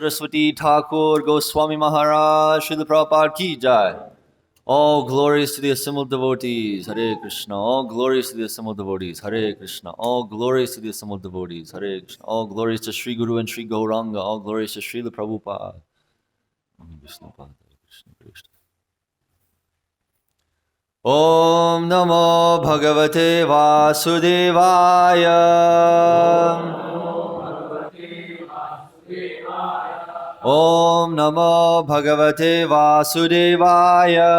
Saraswati Thakur Goswami Maharaj Srila Prabhupada Ki Jai. All glories to the assembled devotees, Hare Krishna. All glories to the assembled devotees, Hare Krishna. All glories to the assembled devotees, Hare Krishna. All glories to Sri Guru and Sri Gauranga. All glories to Srila Prabhupada. Om Namo Bhagavate Vasudevaya. Om Namo Bhagavate Vasudevaya.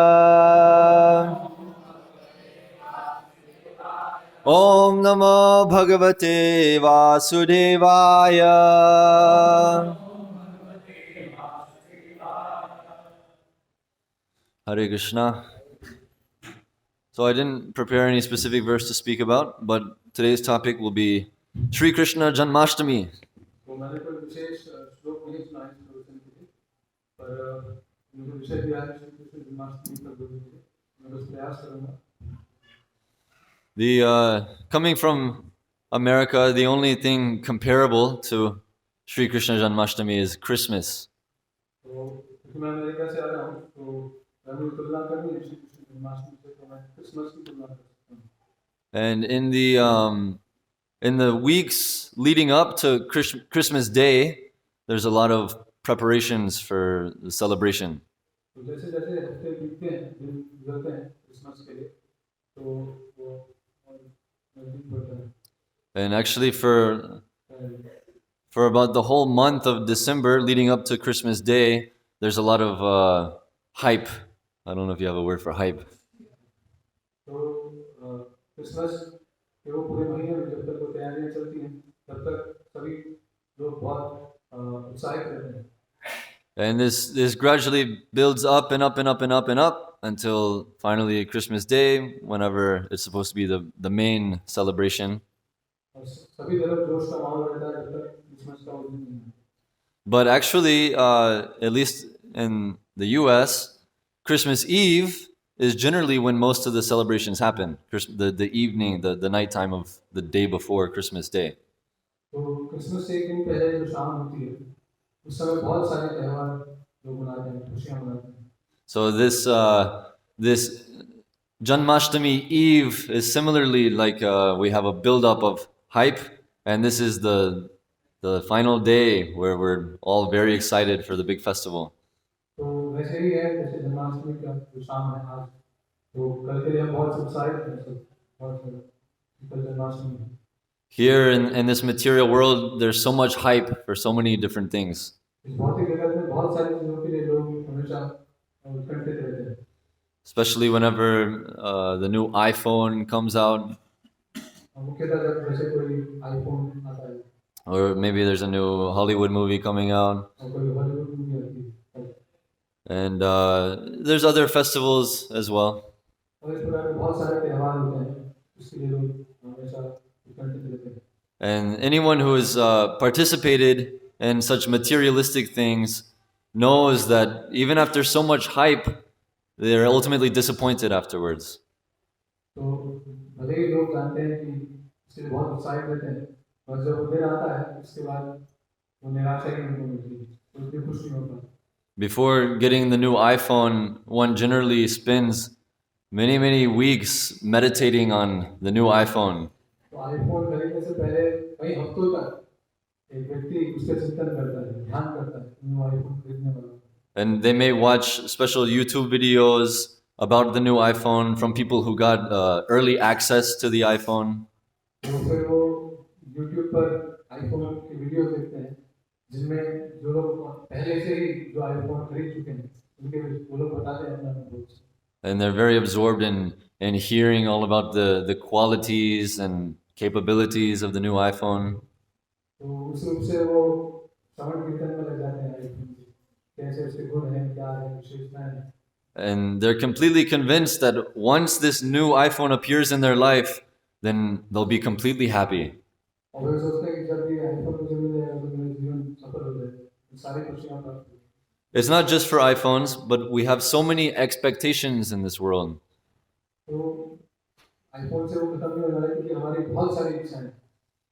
Om Namo Bhagavate Vasudevaya. Hare Krishna. So I didn't prepare any specific verse to speak about, but today's topic will be Sri Krishna Janmashtami. Coming from America, the only thing comparable to Sri Krishna Janmashtami is Christmas. And in the weeks leading up to Christmas Day, there's a lot of preparations for the celebration. And actually for about the whole month of December leading up to Christmas Day, there's a lot of hype. I don't know if you have a word for hype. And this gradually builds up and up and up and up and up until finally Christmas Day, whenever it's supposed to be the main celebration. But actually, at least in the US, Christmas Eve is generally when most of the celebrations happen. The evening, the nighttime of the day before Christmas Day. So this Janmashtami Eve is similarly like we have a build-up of hype, and this is the final day where we're all very excited for the big festival. Here in this material world, there's so much hype for so many different things. Especially whenever the new iPhone comes out. Or maybe there's a new Hollywood movie coming out. And there's other festivals as well. And anyone who has participated in such materialistic things knows that even after so much hype, they're ultimately disappointed afterwards. Before getting the new iPhone, one generally spends many weeks meditating on the new iPhone. And they may watch special YouTube videos about the new iPhone from people who got early access to the iPhone. And they're very absorbed in hearing all about the qualities and capabilities of the new iPhone. And they're completely convinced that once this new iPhone appears in their life, then they'll be completely happy. It's not just for iPhones, but we have so many expectations in this world.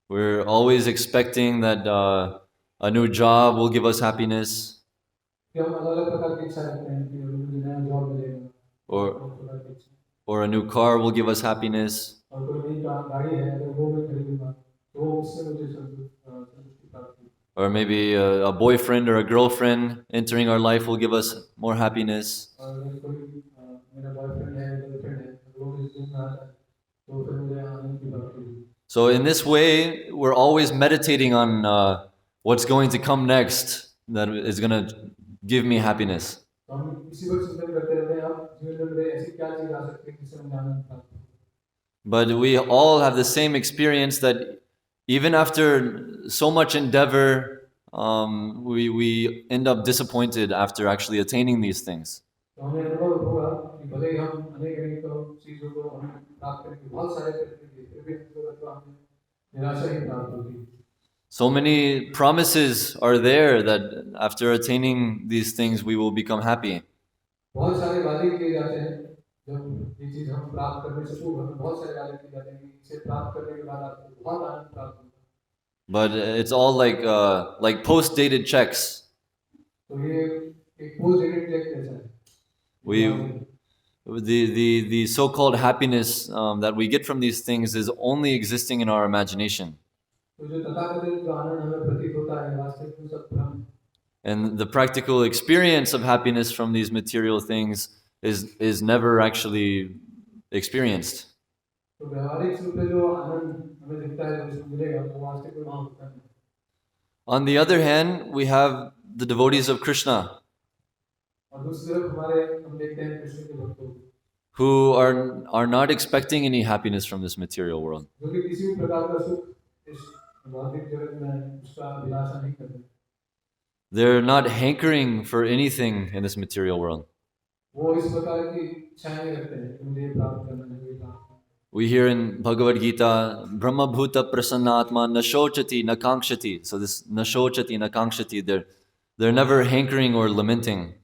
We're always expecting that A new job will give us happiness. Or a new car will give us happiness. Or maybe a boyfriend or a girlfriend entering our life will give us more happiness. So in this way, we're always meditating on what's going to come next that is going to give me happiness. But we all have the same experience that even after so much endeavor, we end up disappointed after actually attaining these things. So many promises are there that after attaining these things we will become happy. But it's all like post-dated checks. The so-called happiness that we get from these things is only existing in our imagination. And the practical experience of happiness from these material things is never actually experienced. On the other hand, we have the devotees of Krishna who are not expecting any happiness from this material world. They're not hankering for anything in this material world. We hear in Bhagavad Gita, Brahma Bhuta Prasannatma Nashochati Nakankshati. So this Nashochati Nakankshati, they're never hankering or lamenting.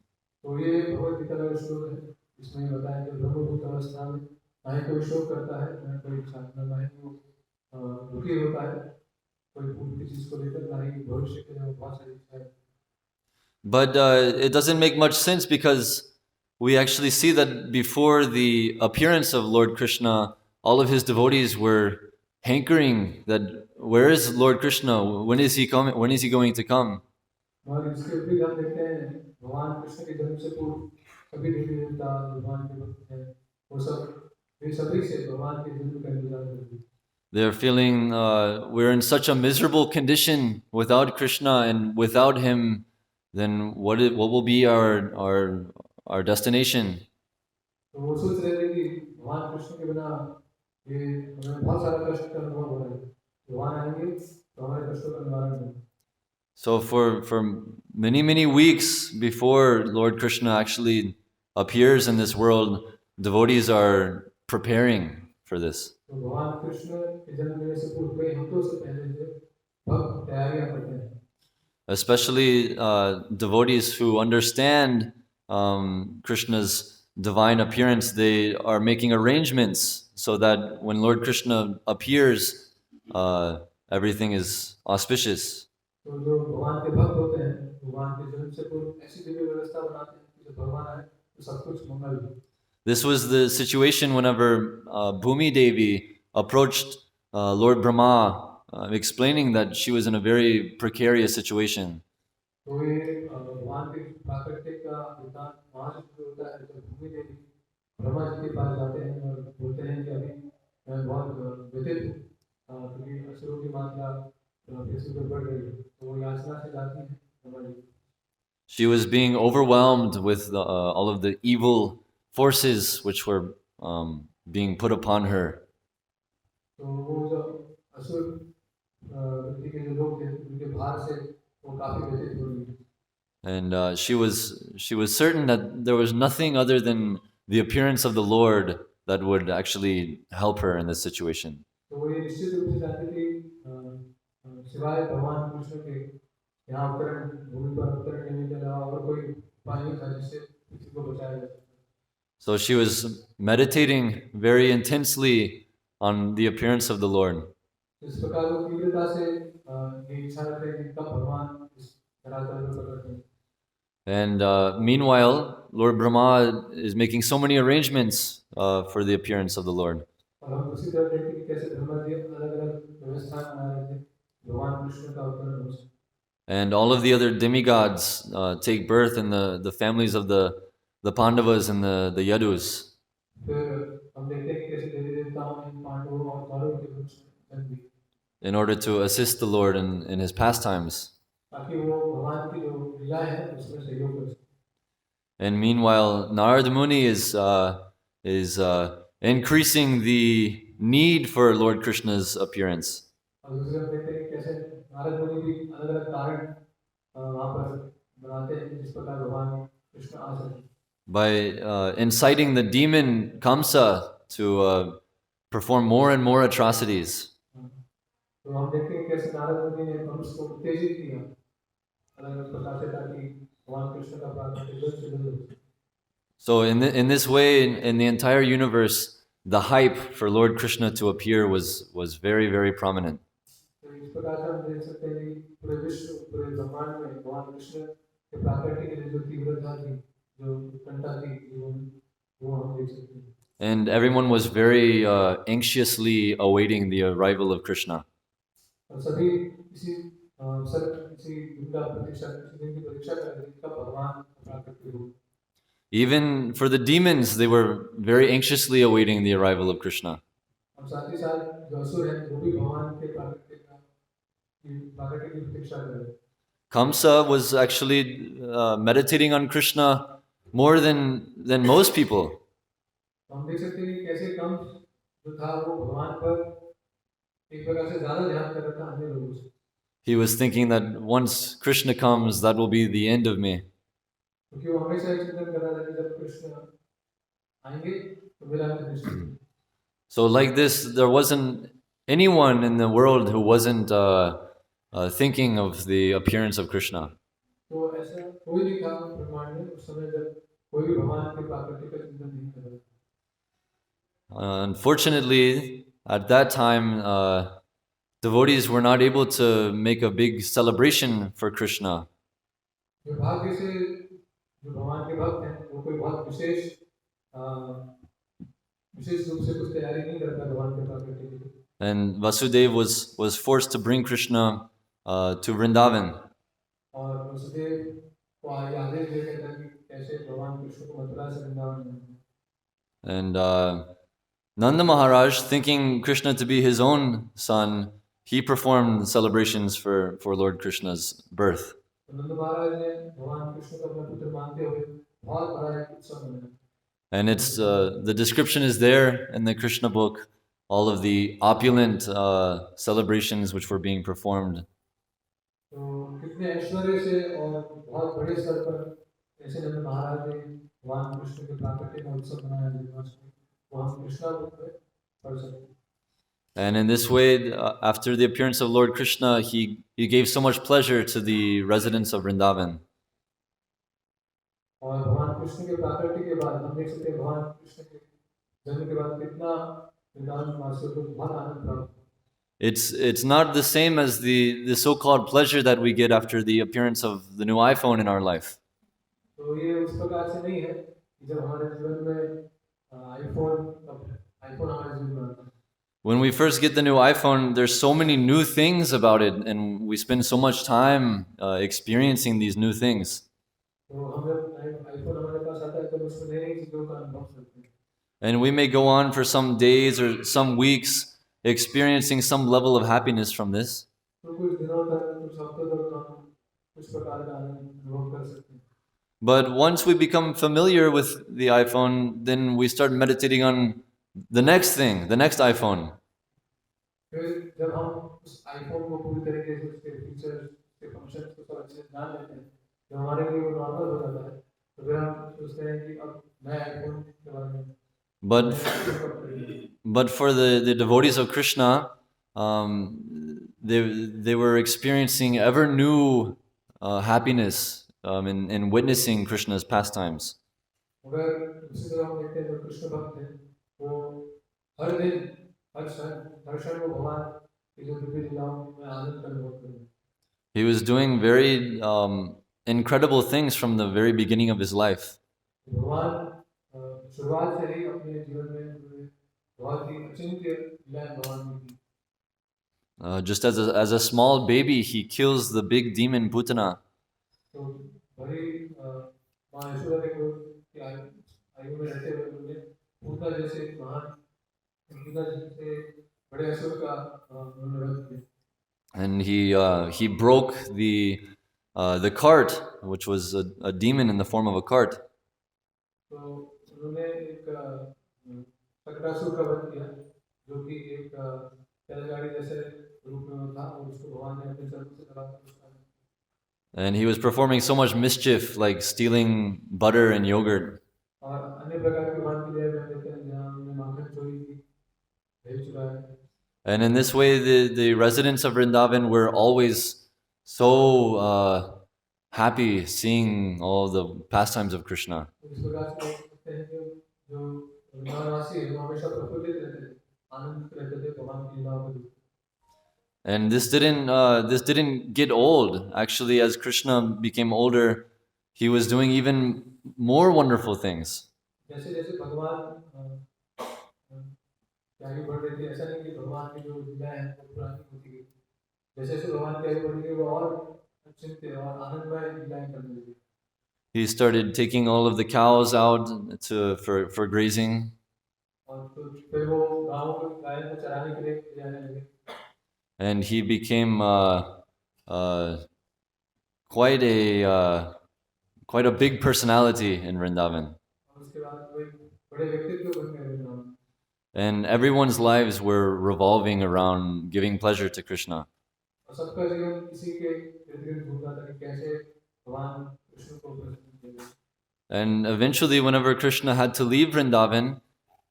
But it doesn't make much sense because we actually see that before the appearance of Lord Krishna, all of his devotees were hankering that where is Lord Krishna? When is he coming? When is he going to come? They're feeling we're in such a miserable condition without Krishna, and without him, then what will be our destination? So for many weeks before Lord Krishna actually appears in this world, devotees are preparing for this. Especially devotees who understand Krishna's divine appearance, they are making arrangements so that when Lord Krishna appears, everything is auspicious. This was the situation whenever Bhumi Devi approached Lord Brahma, explaining that she was in a very precarious situation. She was being overwhelmed with all of the evil forces which were being put upon her. And she was certain that there was nothing other than the appearance of the Lord that would actually help her in this situation. So she was meditating very intensely on the appearance of the Lord. And meanwhile, Lord Brahma is making so many arrangements for the appearance of the Lord. And all of the other demigods take birth in the families of the Pandavas and the Yadus. In order to assist the Lord in his pastimes. And meanwhile, Narada Muni is increasing the need for Lord Krishna's appearance. By inciting the demon Kamsa to perform more and more atrocities. So in this way, in the entire universe, the hype for Lord Krishna to appear was very, very prominent. And everyone was very anxiously awaiting the arrival of Krishna. Even for the demons, they were very anxiously awaiting the arrival of Krishna. Kamsa was actually meditating on Krishna more than most people. He was thinking that once Krishna comes, that will be the end of me. So like this, there wasn't anyone in the world who wasn't thinking of the appearance of Krishna. Unfortunately, at that time, devotees were not able to make a big celebration for Krishna. And Vasudev was forced to bring Krishna to Vrindavan. And Nanda Maharaj, thinking Krishna to be his own son, he performed celebrations for Lord Krishna's birth. And it's the description is there in the Krishna book, all of the opulent celebrations which were being performed. And in this way, after the appearance of Lord Krishna, he gave so much pleasure to the residents of Vrindavan. It's not the same as the so-called pleasure that we get after the appearance of the new iPhone in our life. When we first get the new iPhone, there's so many new things about it, and we spend so much time experiencing these new things. And we may go on for some days or some weeks experiencing some level of happiness from this. But once we become familiar with the iPhone, then we start meditating on the next thing, the next iPhone. But for the devotees of Krishna, they were experiencing ever new happiness in witnessing Krishna's pastimes. He was doing very incredible things from the very beginning of his life. भगवान शुरुआत से ही अपने जीवन में उन्होंने बहुत ही अचिंत्य लीलाएं भगवान ने की। Just as a small baby, he kills the big demon Putana. तो बड़ी माँ यशोदा ने को कि आयु में रहते हुए उन्होंने पूतना जैसे महान पूतना जैसे बड़े असुर का उन्होंने वध किया। And he broke the cart, which was a demon in the form of a cart. तो उन्होंने एक शकटासुर का वध किया जो कि एक बैलगाड़ी जैसे रूप में था और उसको भगवान ने अपने चरणों से दबाकर उसका And he was performing so much mischief, like stealing butter and yogurt. और अन्य प्रकार के मान की लीलाएं बयान देते हैं जहाँ उन्होंने माखन चोरी की भेज चुराया। And in this way, the residents of Vrindavan were always so happy seeing all the pastimes of Krishna. इस प्रकार से हम देखते हैं कि जो वृंदावनवासी हैं वो हमेशा प्रफुल्लित रहते थे आनंदित रहते थे भगवान की लीलाओं को देखकर। And this didn't get old. Actually, as Krishna became older, he was doing even more wonderful things. जैसे जैसे भगवान की आयु बढ़ रही थी ऐसा नहीं कि भगवान की जो लीलाएं हैं वो पुरानी होती गई। जैसे जैसे भगवान की आयु बढ़ गई वो और अचिंत्य और आनंदमय लीलाएं करने लगे। He started taking all of the cows out for grazing. और तो फिर वो गाँव को गायों को चराने के लिए ले जाने लगे। And he became quite a big personality in Vrindavan. और उसके बाद वो एक बड़े व्यक्तित्व बन गए Vrindavan. And everyone's lives were revolving around giving pleasure to Krishna. और सबका जीवन इसी के इर्द-गिर्द घूमता था कि कैसे भगवान कृष्ण को प्रसन्न किया। And eventually, whenever Krishna had to leave Vrindavan,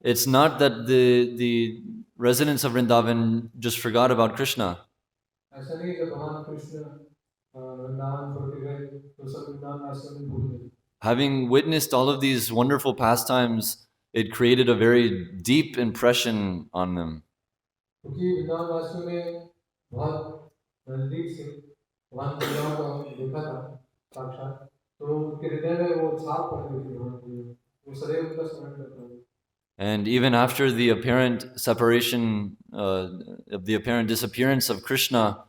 it's not that the residents of Vrindavan just forgot about Krishna. ऐसा नहीं जब भगवान कृष्ण वृंदावन छोड़ के गए तो सब वृंदावनवासियों ने भूल गए। Having witnessed all of these wonderful pastimes, it created a very deep impression on them. क्योंकि वृंदावनवासियों ने बहुत नजदीक से भगवान की लीलाओं को देखा था साक्षात, तो उनके हृदय में वो छाप पड़ गई थी भगवान की। वो सदैव उनका स्मरण करते थे। And even after the apparent separation, the apparent disappearance of Krishna,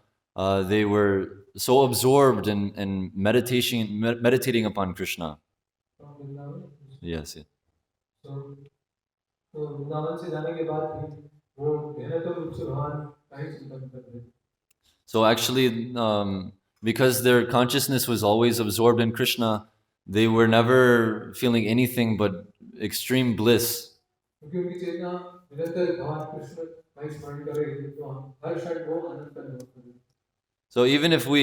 they were so absorbed in meditating upon Krishna. Yes. Yes. तो वृंदावन से जाने के बाद भी वो गहनतम रूप से भगवान का ही चिंतन करते थे। So actually, because their consciousness was always absorbed in Krishna, they were never feeling anything but extreme bliss. क्योंकि उनकी चेतना निरंतर भगवान कृष्ण का ही स्मरण कर रही थी, तो हर क्षण वो आनंद का अनुभव कर रहे थे। So even if we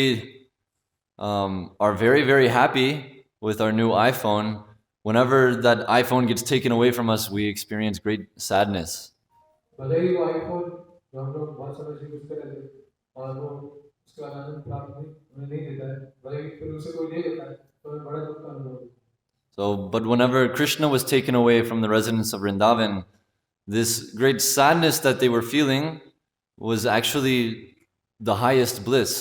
are very, very happy with our new iPhone, whenever that iPhone gets taken away from us, we experience great sadness. भले ही वो आईफोन जो हम लोग बहुत समय से यूज कर रहे थे और वो उसके बाद आनंद प्राप्त नहीं हमें नहीं देता है, भले ही फिर उसे कोई ले लेता है तो हमें बड़ा दुख का अनुभव होता है। So, but whenever Krishna was taken away from the residents of Vrindavan, this great sadness that they were feeling was actually the highest bliss.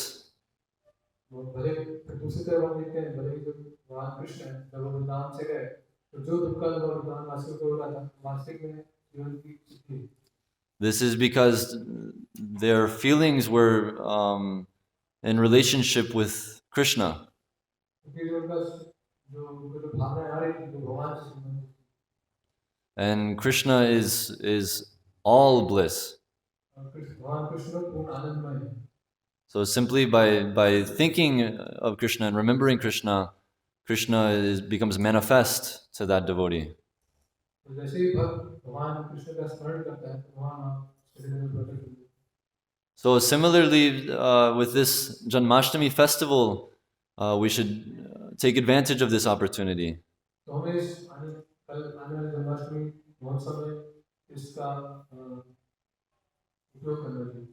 वो भले फिर दूसरी तरफ हम देखते हैं भले ही जो भगवान कृष्ण है जब वो वृंदावन से गए तो जो दुख का अनुभव वृंदावन वासियों को हो रहा था वास्तविक में जीवन की सुखी। This is because their feelings were in relationship with Krishna. क्योंकि जो उनका जो भावनाएं आ रही थी वो भगवान से संबंधित। And Krishna is all bliss. भगवान कृष्ण पूर्ण आनंदमय है। So simply by thinking of Krishna and remembering Krishna, Krishna becomes manifest to that devotee. तो जैसे ही भक्त भगवान कृष्ण का स्मरण करता है तो भगवान उसके हृदय में प्रकट होते हैं। So similarly, with this Janmashtami festival, we should take advantage of this opportunity. तो हमें इस कल आने वाले जन्माष्टमी महोत्सव में इसका उपयोग करना चाहिए।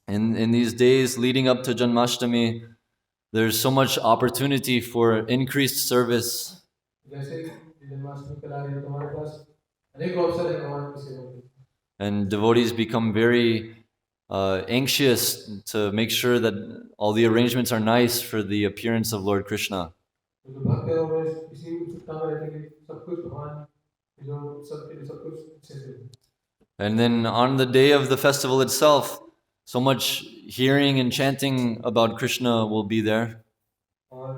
In these days leading up to Janmashtami, there's so much opportunity for increased service. जैसे ही जन्माष्टमी कल आ रही है तो हमारे पास अनेक अवसर है भगवान की सेवा के। And devotees become very anxious to make sure that all the arrangements are nice for the appearance of Lord Krishna. तो जो भक्त है वो इसी उत्सुकता में रहते हैं कि सब कुछ भगवान जो सबके लिए सब कुछ अच्छे से हो। And then on the day of the festival itself, so much hearing and chanting about Krishna will be there. और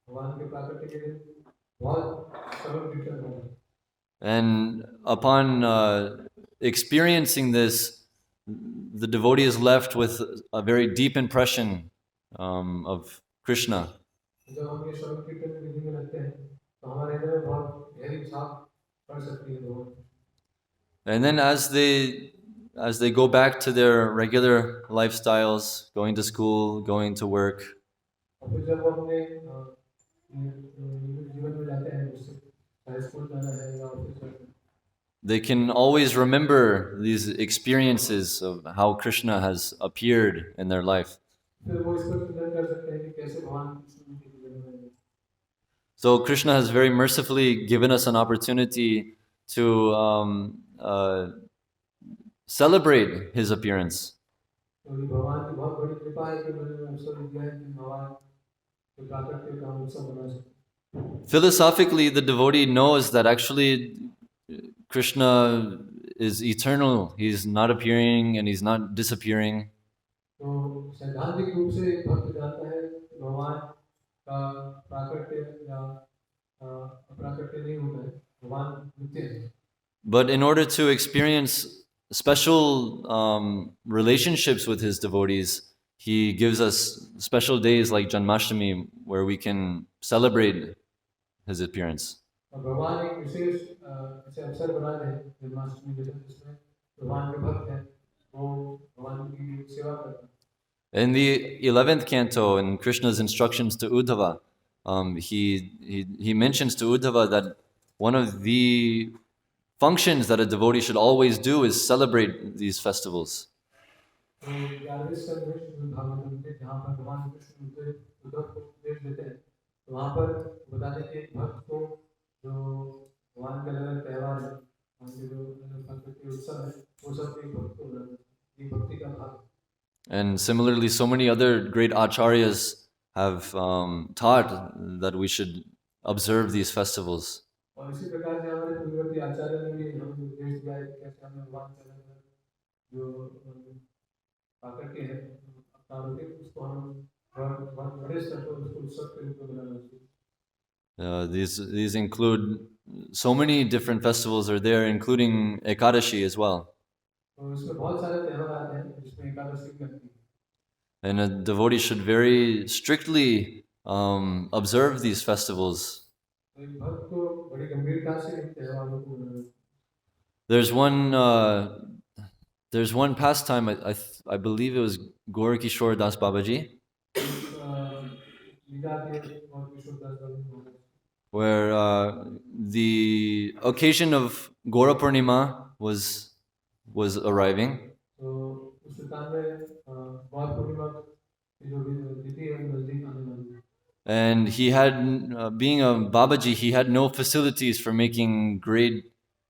भगवान के प्राकट्य के दिन बहुत श्रवण कीर्तन होगा। And upon experiencing this, the devotee is left with a very deep impression of Krishna. जब हम ये श्रवण कीर्तन विधि में लगते हैं तो हमारे हृदय में बहुत गहरी छाप पड़ सकती है भगवान। And then as they go back to their regular lifestyles, going to school, going to work, और फिर जब वो अपने जीवन में जाते हैं उससे चाहे स्कूल जाना है या ऑफिस जाना है they can always remember these experiences of how Krishna has appeared in their life. फिर वो इसको चिंतन कर सकते हैं कि कैसे भगवान कृष्ण उनके जीवन में आए। So Krishna has very mercifully given us an opportunity to celebrate his appearance. तो ये भगवान की बहुत बड़ी कृपा है कि उन्होंने अवसर दिया है कि भगवान के प्राकट्य का हम उत्सव मना सकें। Philosophically, the devotee knows that actually Krishna is eternal. He's not appearing and he's not disappearing. तो सैद्धांतिक रूप से एक भक्त जानता है कि भगवान का प्राकट्य या अप्राकट्य नहीं होता है, भगवान नित्य है। But in order to experience special relationships with his devotees, he gives us special days like Janmashtami where we can celebrate his appearance. और भगवान एक विशेष ऐसे अवसर बनाए हैं जन्माष्टमी के दिन जिसमें भगवान के भक्त हैं वो भगवान की सेवा करते हैं। In the 11th canto, in Krishna's instructions to Uddhava, he mentions to Uddhava that one of the functions that a devotee should always do is celebrate these festivals. तो 11वें स्कंद में श्रीमद् भागवतम में जहाँ पर भगवान कृष्ण उद्धव को उपदेश देते हैं तो वहाँ पर बताते हैं कि भक्त को जो भगवान के अलग-अलग त्योहार हैं, उनके जो अलग-अलग उत्सव हैं, वो सब एक भक्त को बनाते हैं। ये भक्ति का भाग है। And similarly, so many other great acharyas have taught that we should observe these festivals. और इसी प्रकार से हमारे पूर्ववर्ती आचार्य ने भी हमें निर्देश दिया है कि कैसे हमें भगवान के अलग-अलग जो प्राकट्य है अपना रूप उसको हम बहुत बड़े स्तर पर उसको उत्सव के रूप में मनाना चाहिए। These include so many different festivals are there, including Ekadashi as well. तो इसमें बहुत सारे त्योहार हैं जिसमें एकादशी भी लगती है। And a devotee should very strictly observe these festivals. तो एक भक्त को बड़ी गंभीरता से इन त्योहारों को मनाना चाहिए। There's one pastime, I believe it was Gaur Kishore Das Babaji, लीला के और विशुद्धदास Baba Maharaj where the occasion of Gaura Purnima was arriving. तो उस स्थान में गौर पूर्णिमा की जो तिथि है वो नजदीक आने वाली है। And he had, being a Babaji, he had no facilities for making great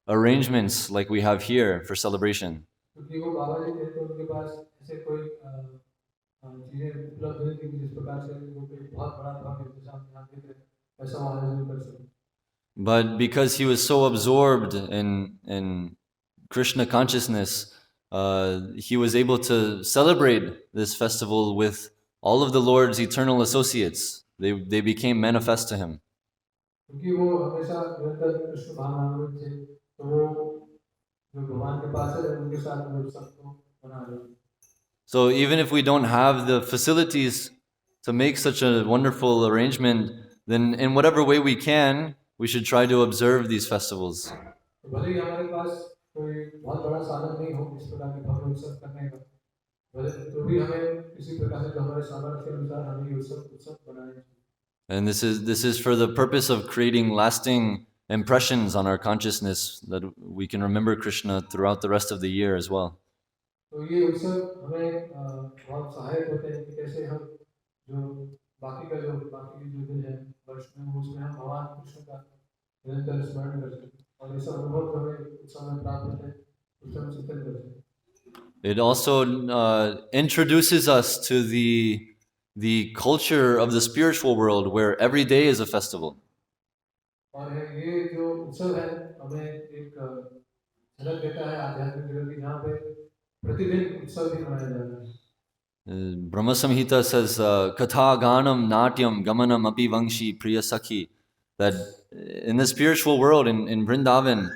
arrangements like we have here for celebration. क्योंकि वो बाबा जी थे तो उनके पास ऐसे कोई चीजें उपलब्ध नहीं थी जिस प्रकार से वो कोई बहुत बड़ा भव्य इंतजाम यहाँ देख रहे ऐसा वो आयोजन कर सके। But because he was so absorbed in Krishna consciousness, he was able to celebrate this festival with all of the Lord's eternal associates. They became manifest to him. क्योंकि वो हमेशा निरंतर कृष्ण भावना में थे तो वो जो भगवान के पास है उनके साथ वो सबको बना रहे हैं। So even if we don't have the facilities to make such a wonderful arrangement, then in whatever way we can, we should try to observe these festivals. तो भले ही हमारे पास कोई बहुत बड़ा साधन नहीं हो इस प्रकार के भव्य उत्सव करने का, भले तो भी हमें किसी प्रकार से जो हमारे सामर्थ्य के अनुसार हमें ये उत्सव बनाने चाहिए। And this is for the purpose of creating lasting impressions on our consciousness that we can remember Krishna throughout the rest of the year as well. तो ये उत्सव हमें बहुत सहायक होते हैं कि कैसे हम जो बाकी के जो दिन है वर्ष में उसमें हम भगवान कृष्ण का निरंतर स्मरण कर सकें और ऐसा अनुभव हमें उत्सव में प्राप्त होता है उसमें हम चिंतन कर सकें। It also introduces us to the culture of the spiritual world where every day is a festival. और ये जो उत्सव है हमें एक झलक देता है आध्यात्मिक जगत की जहाँ पे प्रतिदिन उत्सव भी मनाया जा रहा है Brahma Samhita says, Katha Ganam Natyam Gamanam Api Vangshi Priya Sakhi. That in the spiritual world, in Vrindavan,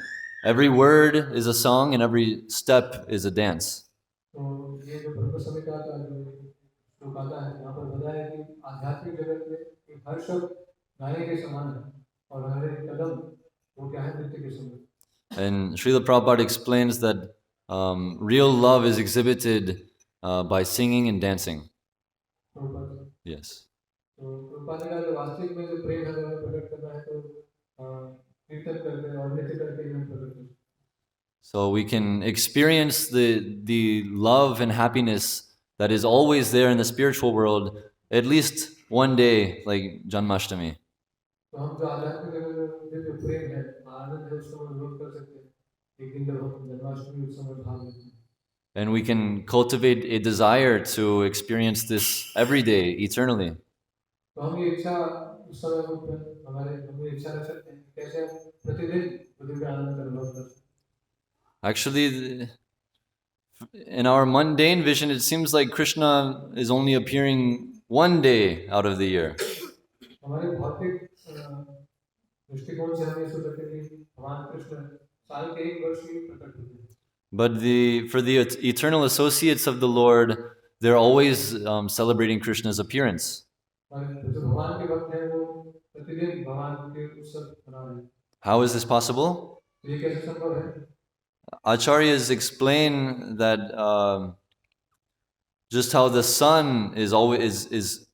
every word is a song and every step is a dance. तो ये जो ब्रह्म संहिता का जो श्लोक आता है यहाँ पर बताया कि आध्यात्मिक जगत में एक हर शब्द गाने के समान है और हर एक कदम वो क्या है नृत्य के समान And Srila Prabhupada explains that real love is exhibited by singing and dancing. तो Yes. तो रूपाली का जो वास्तविक में जो प्रेम है हमें प्रकट करना है तो कीर्तन करके और नृत्य करके हमें प्रकट करना So we can experience the love and happiness that is always there in the spiritual world at least one day, like Janmashtami. तो हम जो आध्यात्मिक जगत में जो प्रेम है आनंद है उसको अनुभव कर सकते हैं एक दिन जब हम जन्माष्टमी उत्सव में भाग लेते हैं And we can cultivate a desire to experience this every day, eternally. तो हम ये इच्छा उस समय हमारे हम ये इच्छा रख सकते हैं कि कैसे हम प्रतिदिन दिव्य आनंद का अनुभव कर सकते हैं Actually, in our mundane vision, it seems like Krishna is only appearing one day out of the year. हमारे भौतिक दृष्टिकोण से हम ये सोच सकते हैं कि भगवान कृष्ण साल के एक वर्ष ही प्रकट होते हैं But for the eternal associates of the Lord, they're always celebrating Krishna's appearance. और जो भगवान के भक्त हैं वो प्रतिदिन भगवान के उत्सव मना रहे हैं How is this possible? तो ये कैसे संभव है Acharyas explain that just how the sun is always is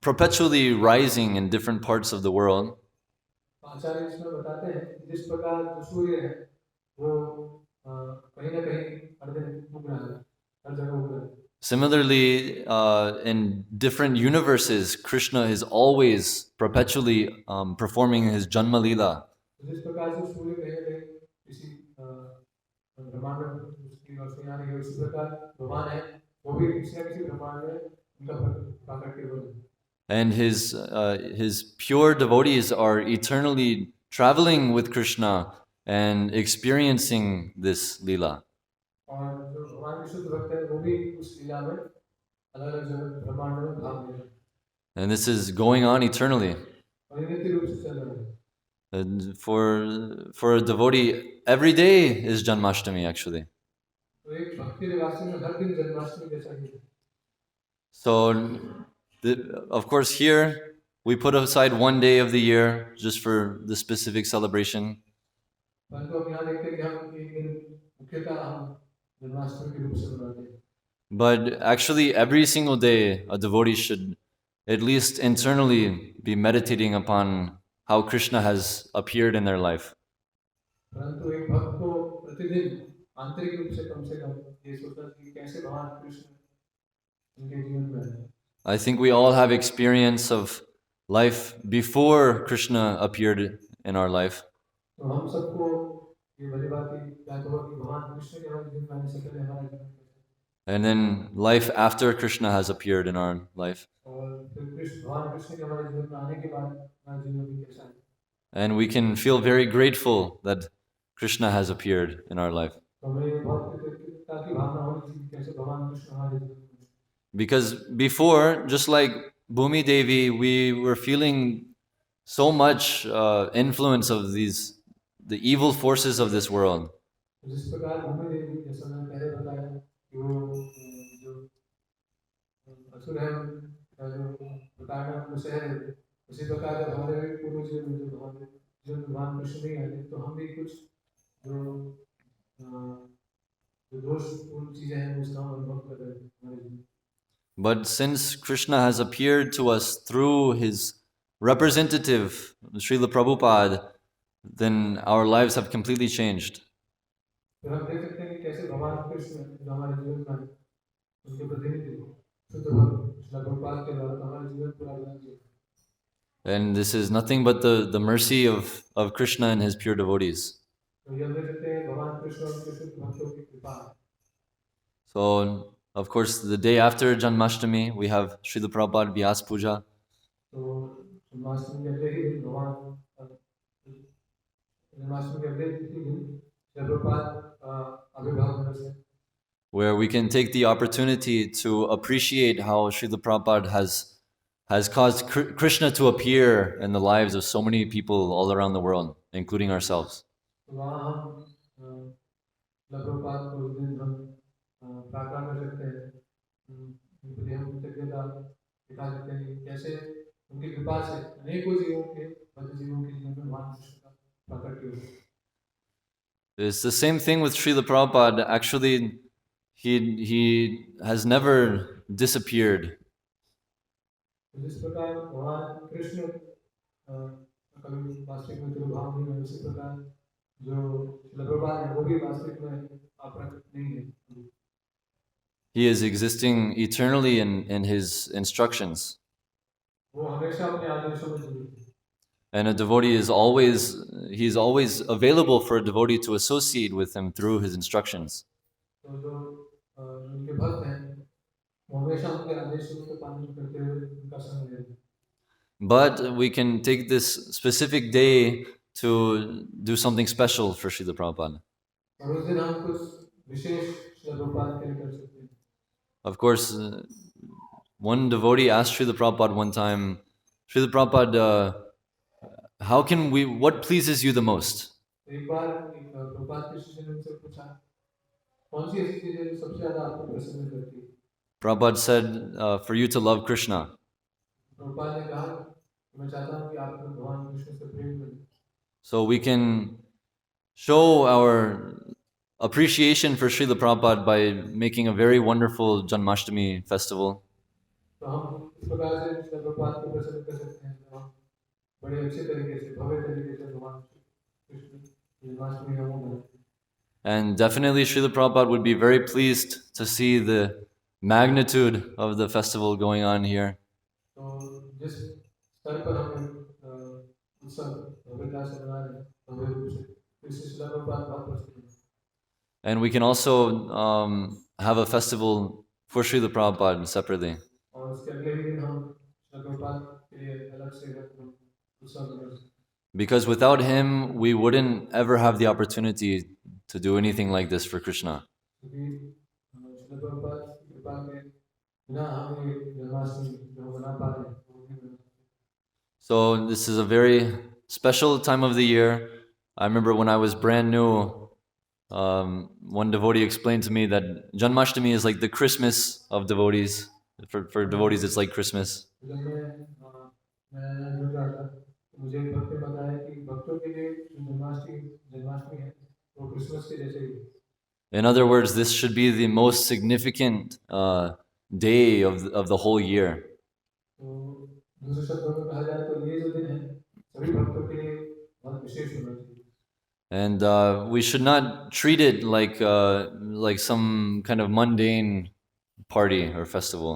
perpetually rising in different parts of the world. आचार्य इसमें बताते हैं कि जिस प्रकार जो सूर्य है वो कहीं ना कहीं हर दिन उग रहा है हर जगह उग रहा है Similarly, in different universes, Krishna is always perpetually performing his Janma Leela. जिस प्रकार से सूर्य कहीं ना कहीं किसी ब्रह्मांड में उसकी रोशनी आ रही है उसी प्रकार भगवान है वो भी किसी न किसी ब्रह्मांड में उनका प्रकट के हो रहा है And his pure devotees are eternally traveling with Krishna and experiencing this Leela. और जो भगवान के शुद्ध भक्त है वो भी उस लीला में अलग अलग जगह ब्रह्मांड में भाग ले रहे हैं And this is going on eternally. और ये नित्य रूप से चल रहा है And for a devotee, every day is Janmashtami actually. तो एक भक्ति निवासी में हर दिन जन्माष्टमी जैसा ही है So, of course, here we put aside one day of the year just for the specific celebration. परंतु हम यहाँ देखते हैं कि हम एक दिन मुख्यतः हम जन्माष्टमी के रूप से मनाते हैं But actually, every single day, a devotee should at least internally be meditating upon how Krishna has appeared in their life. परंतु एक भक्त को प्रतिदिन आंतरिक रूप से कम ये सोचना चाहिए कि कैसे भगवान कृष्ण उनके जीवन में है I think we all have experience of life before Krishna appeared in our life. तो हम सबको ये बड़ी बात की याद होगा कि भगवान कृष्ण के हमारे जीवन में आने से पहले हमारा जीवन कैसा है। And then life after Krishna has appeared in our life. और फिर भगवान कृष्ण के हमारे जीवन में आने के बाद हमारा जीवन भी कैसा है And we can feel very grateful that Krishna has appeared in our life. तो हमें बहुत कृतज्ञता की भावना होनी चाहिए कि कैसे भगवान कृष्ण हमारे जीवन में Because before, just like Bhumi Devi, we were feeling so much influence of the evil forces of this world. जिस प्रकार भूमि देवी जैसा मैंने पहले बताया कि वो जो असुर है जो प्रकार में हमको सह रहे थे उसी प्रकार जब हमारे भी पूर्वज जो हमारे जो भगवान कृष्ण नहीं आते तो हम भी कुछ जो जो दोषपूर्ण चीजें हैं उसका हम अनुभव कर रहे थे हमारे जीवन में But since Krishna has appeared to us through his representative, Srila Prabhupada, then our lives have completely changed. फिर हम देख सकते हैं कि कैसे भगवान कृष्ण जो हमारे जीवन में आए, उनके प्रतिनिधि शुद्ध भक्त श्रील प्रभुपाद के द्वारा तो हमारे जीवन पूरा बदल गया And this is nothing but the mercy of Krishna and his pure devotees. तो ये हम देख सकते हैं भगवान कृष्ण और उनके शुद्ध भक्तों की कृपा है So, of course, the day after Janmashtami, we have Srila Prabhupada Vyas Puja, तो जन्माष्टमी के अगले ही दिन जन्माष्टमी के अगले ही दिन प्रभुपाद आविर्भाव दिवस है, where we can take the opportunity to appreciate how Srila Prabhupada has caused Krishna to appear in the lives of so many people all around the world, including ourselves. तो वहाँ हम प्रभुपाद को उस दिन हम प्रार्थना कर सकते हैं, उनके लिए हम कृतज्ञता दिखा सकते हैं कि कैसे उनकी कृपा से अनेकों जीवों के बद्ध जीवों के जीवन में भगवान कृष्ण का प्राकट्य हुआ। It's the same thing with Srila Prabhupada. Actually, he has never disappeared. तो जिस प्रकार भगवान कृष्ण कभी वास्तविक में तिरुभाव नहीं है, उसी प्रकार जो प्रभुपाद है वो भी वास्तविक में अप्रकट नहीं है। He is existing eternally in his instructions. वो हमेशा अपने आदेशों में जीवित है। And a devotee is he's always available for a devotee to associate with him through his instructions. तो जो उनके भक्त हैं वो हमेशा उनके आदेशों का पालन करते हुए उनका संग लेते हैं। But we can take this specific day to do something special for Srila Prabhupada. और उस दिन हम कुछ विशेष प्रभुपाद के लिए कर सकते हैं। Of course, one devotee asked Srila Prabhupada one time, Srila Prabhupada, what pleases you the most? एक बार एक प्रभुपाद के शिष्य ने उनसे पूछा कौन सी ऐसी चीज है जो सबसे ज्यादा आपको प्रसन्न करती है। Prabhupada said, for you to love Krishna. Prabhupada ने कहा मैं चाहता हूँ कि आप भगवान कृष्ण से प्रेम करें। So we can show our appreciation for Srila Prabhupada by making a very wonderful Janmashtami festival. तो हम इस प्रकार से श्री प्रभुपाद को प्रसन्न कर सकते हैं। हम बड़े अच्छे तरीके से भव्य तरीके से भगवान कृष्ण जन्माष्टमी का मनाते हैं। And definitely Srila Prabhupada would be very pleased to see the magnitude of the festival going on here. तो जिस स्तर पर हम उत्सव भव्यता से मना रहे हैं भव्य रूप से, तो इससे श्री प्रभुपाद बहुत प्रसन्न हैं। And we can also have a festival for Srila Prabhupada separately. और उसके अगले ही दिन हम श्री प्रभुपाद के लिए अलग से उत्सव मना सकते हैं। Because without him, we wouldn't ever have the opportunity to do anything like this for Krishna. क्योंकि श्री प्रभुपाद की कृपा के बिना हम ये जन्माष्टमी जो मना पा रहे हैं वो नहीं मना सकते। So this is a very special time of the year. I remember when I was brand new, one devotee explained to me that Janmashtami is like the Christmas of devotees. For devotees, it's like Christmas. जब मैं जुड़ रहा था तो मुझे एक भक्त ने बताया कि भक्तों के लिए जो जन्माष्टमी है वो क्रिसमस के जैसे ही है। In other words, this should be the most significant day of the whole year. तो दूसरे शब्दों में कहा जाए तो ये जो दिन है सभी भक्तों के लिए बहुत विशेष होना चाहिए। And we should not treat it like some kind of mundane party or festival.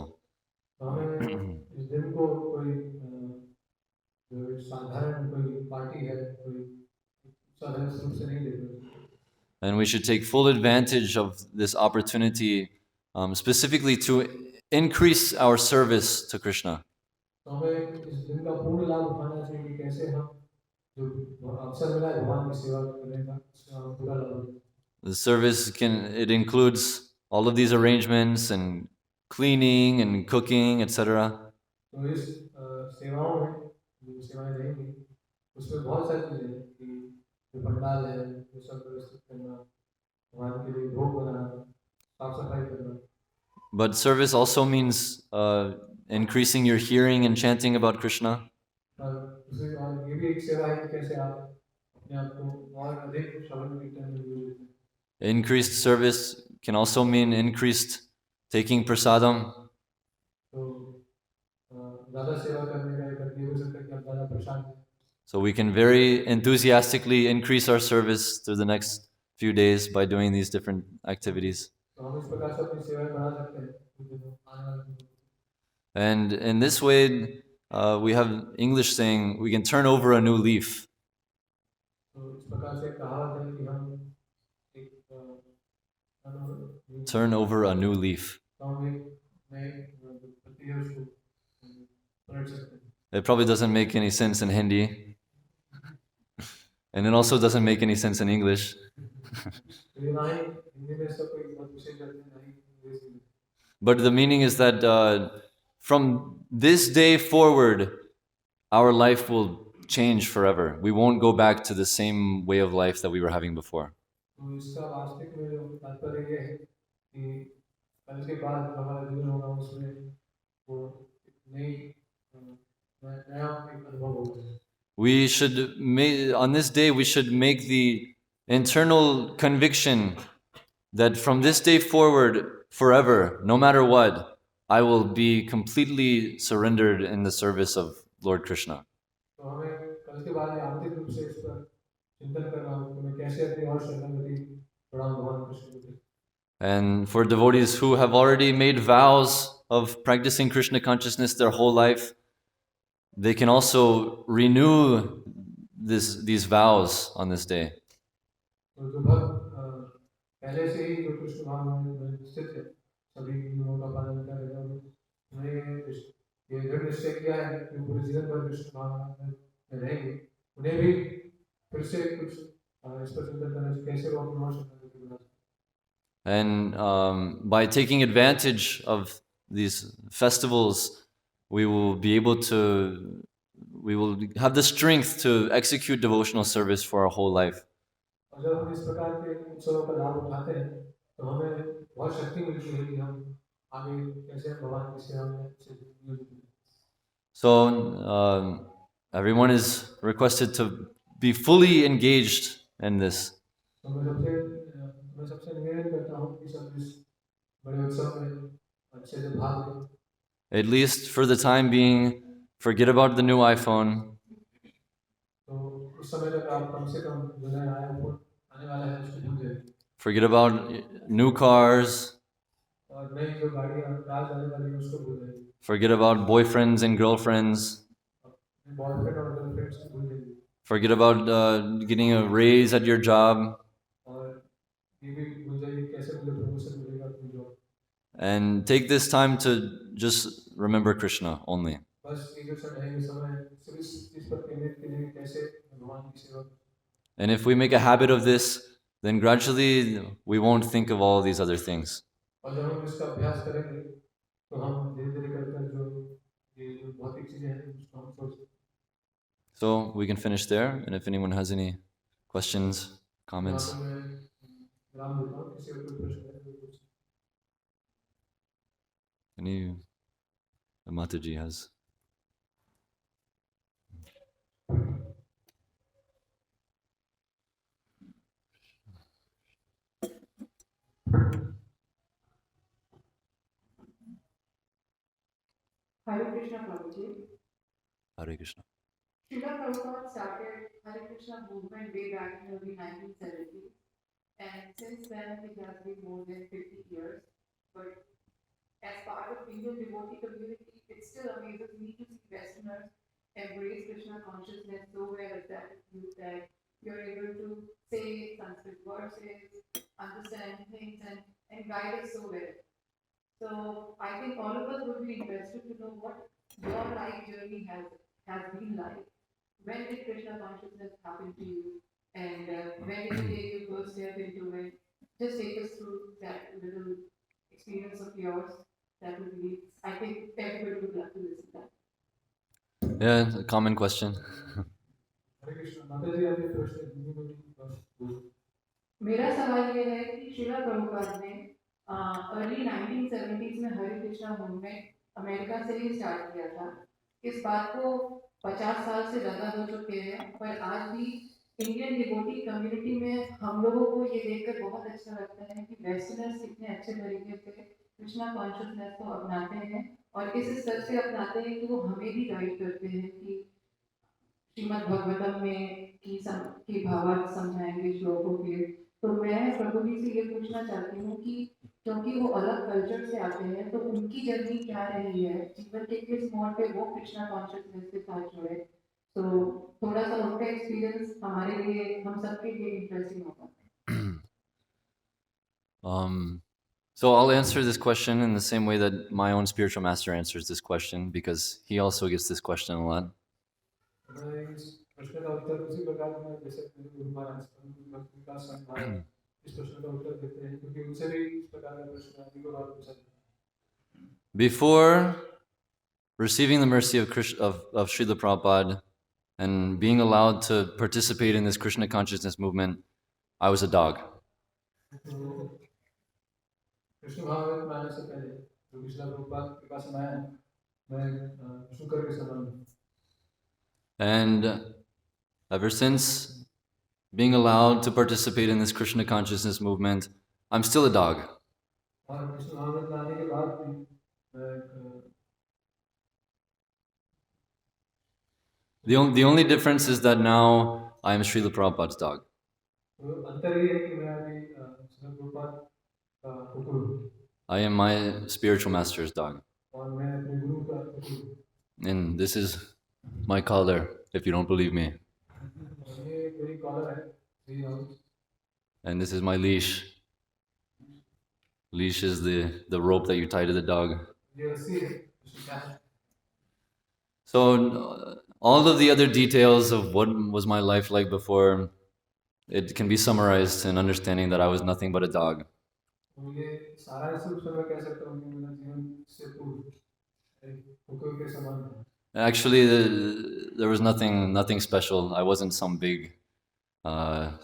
तो हमें इस दिन को कोई जो साधारण कोई पार्टी है कोई साधारण रूप से नहीं देखना चाहिए। And we should take full advantage of this opportunity, specifically to increase our service to Krishna. तो हमें इस दिन का पूर्ण लाभ उठाना चाहिए कि कैसे हम जो अवसर मिला है भगवान की सेवा करने का उसका हम पूरा लाभ उठाएं। The service includes all of these arrangements and cleaning and cooking, etc. तो इस सेवाओं में जो सेवाएं रहेंगी उसमें बहुत सारी चीजें हैं कि जो पंडाल है वो सब व्यवस्थित करना, भगवान के लिए भोग बनाना, साफ सफाई करना। But service also means increasing your hearing and chanting about Krishna. और दूसरी और ये भी एक सेवा है कि कैसे आप अपने आप को और अधिक श्रवण कीर्तन में जोड़ देते हैं। Increased service can also mean increased taking prasadam. तो ज़्यादा सेवा करने का एक अर्थ ये हो सकता है कि आप ज़्यादा प्रशांत हैं। So we can very enthusiastically increase our service through the next few days by doing these different activities. तो हम इस प्रकार से अपनी सेवाएं बढ़ा सकते हैं कुछ दिनों आने वाले दिनों में। And in this way, we have English saying we can turn over a new leaf. तो इस प्रकार से कहावत है कि हम एक turn over a new leaf. It probably doesn't make any sense in Hindi. And it also doesn't make any sense in English. But the meaning is that from this day forward, our life will change forever. We won't go back to the same way of life that we were having before. We should make, on this day, we should make the internal conviction that from this day forward, forever, no matter what, I will be completely surrendered in the service of Lord Krishna. And for devotees who have already made vows of practicing Krishna consciousness their whole life, they can also renew these vows on this day. And by taking advantage of these festivals, we will be able to, we will have the strength to execute devotional service for our whole life. So everyone is requested to be fully engaged in this. At least for the time being, forget about the new iPhone. Forget about new cars. Forget about boyfriends and girlfriends. Forget about getting a raise at your job. And take this time to just remember Krishna only. And if we make a habit of this, then gradually we won't think of all these other things. So we can finish there, and if anyone has any questions, comments. Any Mataji has. Hare Krishna Prabhuji. Hare Krishna. Srila Prabhupada started Hare Krishna movement way back in the 1970s, and since then it has been more than 50 years. But as part of Indian devotee community, it still amazes me to see Westerners embrace Krishna consciousness so well that you're able to say Sanskrit verses, understand things, and guide us so well. So I think all of us would be interested to know what your life journey has been like. When did Krishna consciousness happen to you, and when did you take your first step into it? Just take us through that little experience of yours. That would be, I think everybody would love to listen to that. Yeah, it's a common question. मेरा सवाल ये है कि श्रीला प्रभुपाद ने early 1970s में हरे Krishna movement America से ही start किया था। इस बात को 50 साल से ज़्यादा हो चुके हैं, पर आज भी इंडियन डिवोटी कम्युनिटी में हम लोगों को ये देखकर बहुत अच्छा लगता है कि वेस्टर्नर्स कितने अच्छे तरीके से कृष्णा कॉन्शियसनेस को अपनाते हैं और इस स्तर से अपनाते हैं कि वो हमें भी गाइड करते हैं कि श्रीमद् भागवतम में की भावार्थ समझाएंगे श्लोकों के। तो मैं प्रभु जी से ये पूछना चाहती हूँ कि क्योंकि वो अलग कल्चर से आते हैं, तो उनकी जर्नी क्या रही है, जीवन के किस मोड़ पे वो कृष्णा कॉन्शियसनेस के साथ जुड़े। तो थोड़ा सा उनका एक्सपीरियंस हमारे लिए, हम सबके लिए इंटरेस्टिंग होगा। So I'll answer this question in the same way that my own spiritual master answers this question, because he also gets this question a lot. मैं इस प्रश्न का उत्तर उसी प्रकार मैं जैसे मेरे गुरु महाराज भक्ति विकास स्वामी महाराज इस प्रश्न का उत्तर देते हैं, क्योंकि उनसे भी इस प्रकार का प्रश्न अनेकों बार पूछा जाता है। Before receiving the mercy of Srila Prabhupada and being allowed to participate in this Krishna consciousness movement, I was a dog. तो कृष्ण भाव में आने से पहले जो पिछला प्रभुपाद के पास में आया, मैं शुक्र के समान हूँ। And ever since being allowed to participate in this Krishna consciousness movement, I'm still a dog. और कृष्ण भाव में आने के बाद भी मैं The only difference is that now I am Srila Prabhupada's dog. तो अंतर ये है कि मैं अभी कृष्ण प्रभुपाद का कुकुर हूँ I am my spiritual master's dog. और मैं अपने गुरु का कुकुर हूँ। And this is my collar, if you don't believe me. ये मेरी कॉलर है, ये house. And this is my leash. Leash is the rope that you tie to the dog. ये रस्सी है, इसमें क्या है? So all of the other details of what was my life like before, it can be summarized in understanding that I was nothing but a dog. तो ये सारा सब मैं कह सकता हूँ कि मेरा जीवन से पूर्व एक कुकुर के समान है। Actually, there was nothing special. I wasn't some big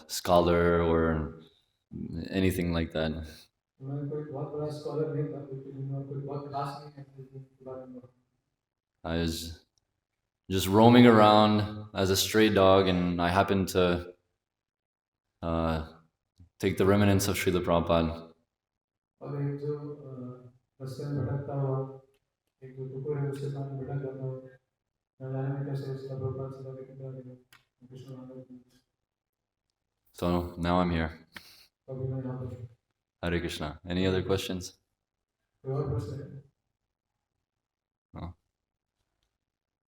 scholar or anything like that. मैं कोई बहुत बड़ा स्कॉलर नहीं था, कोई बहुत खास नहीं है के बारे में। I was just roaming around as a stray dog, and I happened to take the remnants of Srila Prabhupada. और एक जो रास्ते में भटकता हुआ एक जो कुकुर है उसके साथ भटक जाता हुआ, न जाने में कैसे उसका प्रभाव चला लेकिन कृष्ण महाराज। So now I'm here. अभी मैं यहाँ पर। Hare Krishna. Any other questions? कोई और प्रश्न है? No.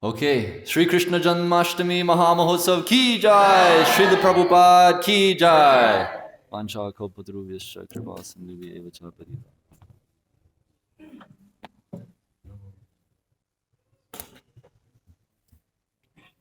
Okay. Shri Krishna Janmashtami Mahamahotsav ki jai. Srila Prabhupada ki jai. Vancha kalpatarubhyascha kripa sindhubhya eva cha padita.